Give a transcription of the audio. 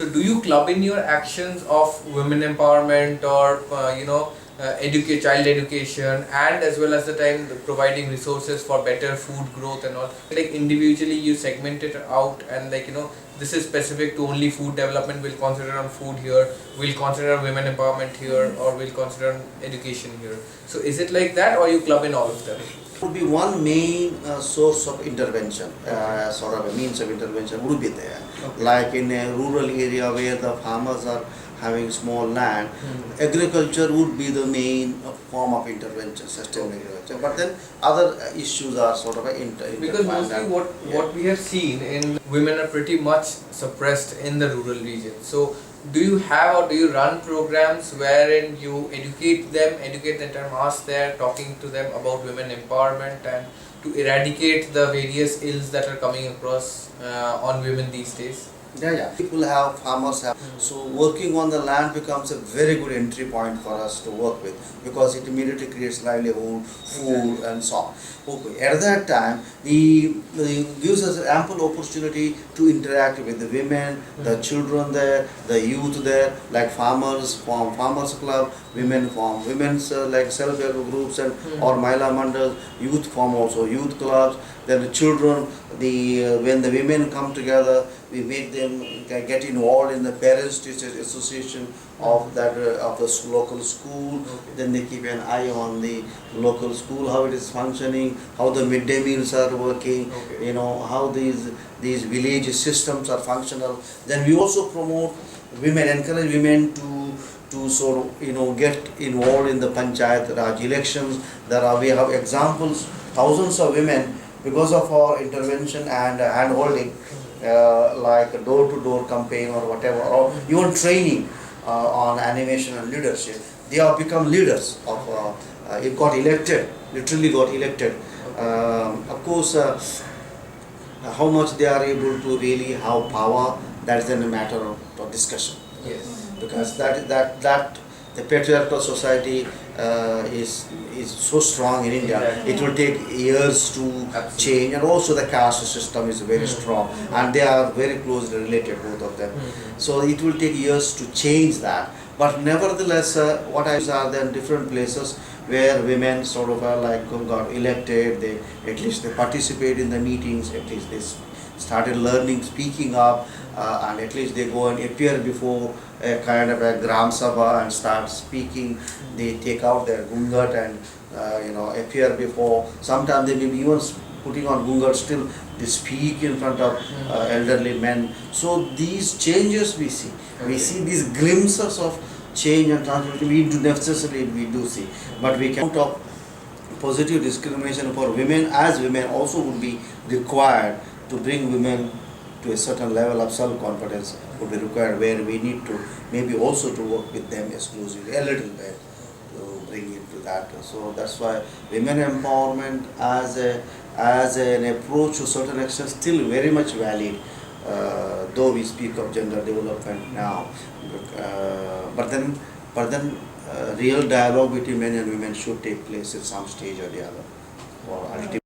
So do you club in your actions of women empowerment or educate child education, and as well as the time providing resources for better food growth and all, like individually you segment it out and this is specific to only food development, we'll consider on food here, we'll consider on women empowerment here, or we'll consider on education here. So is it like that, or you club in all of them? Would be one main source of intervention, sort of a means of intervention would be there. Okay. Like in a rural area where the farmers are having small land, agriculture would be the main form of intervention, sustainable agriculture. But then other issues are sort of because mostly what we have seen in women are pretty much suppressed in the rural region. So do you have or do you run programs wherein you educate the entire mass there, talking to them about women empowerment and to eradicate the various ills that are coming across on women these days? Yeah. People have, farmers have. So working on the land becomes a very good entry point for us to work with, because it immediately creates livelihood, food, and so on. Okay. At that time, it gives us ample opportunity to interact with the women, the children there, the youth there, like farmers form farmers club, women form women's like self-help groups and or Mahila Mandals, youth form also youth clubs. Then the children, when the women come together, we make them get involved in the parents teachers association of that of the local school. Okay. Then they keep an eye on the local school, how it is functioning, how the midday meals are working, Okay. how these village systems are functional. Then we also promote women, encourage women to sort of get involved in the Panchayat Raj elections. We have examples, thousands of women, because of our intervention and hand-holding, like a door-to-door campaign or whatever, or even training on animation and leadership, they have become leaders of, it got elected, literally got elected. Of course, how much they are able to really have power, that is then a matter of discussion. Yes. Because that the patriarchal society is so strong in India. Exactly. It will take years to Absolutely. change, and also the caste system is very strong, and they are very closely related, both of them. So it will take years to change that. But nevertheless, what I see are then different places where women sort of got elected. They at least they participate in the meetings. At least they started learning, speaking up, and at least they go and appear before a kind of a Gram Sabha and start speaking. They take out their gungat and appear before. Sometimes they may be even putting on gungat still. They speak in front of elderly men. So these changes we see. We see these glimpses of change and transformation. We do see, but we can't talk positive discrimination for women, as women also would be required to bring women to a certain level of self-confidence would be required, where we need to maybe also to work with them exclusively a little bit to bring it to that. So that's why women empowerment as an approach to certain extent still very much valid, though we speak of gender development now, but then real dialogue between men and women should take place at some stage or the other for ultimate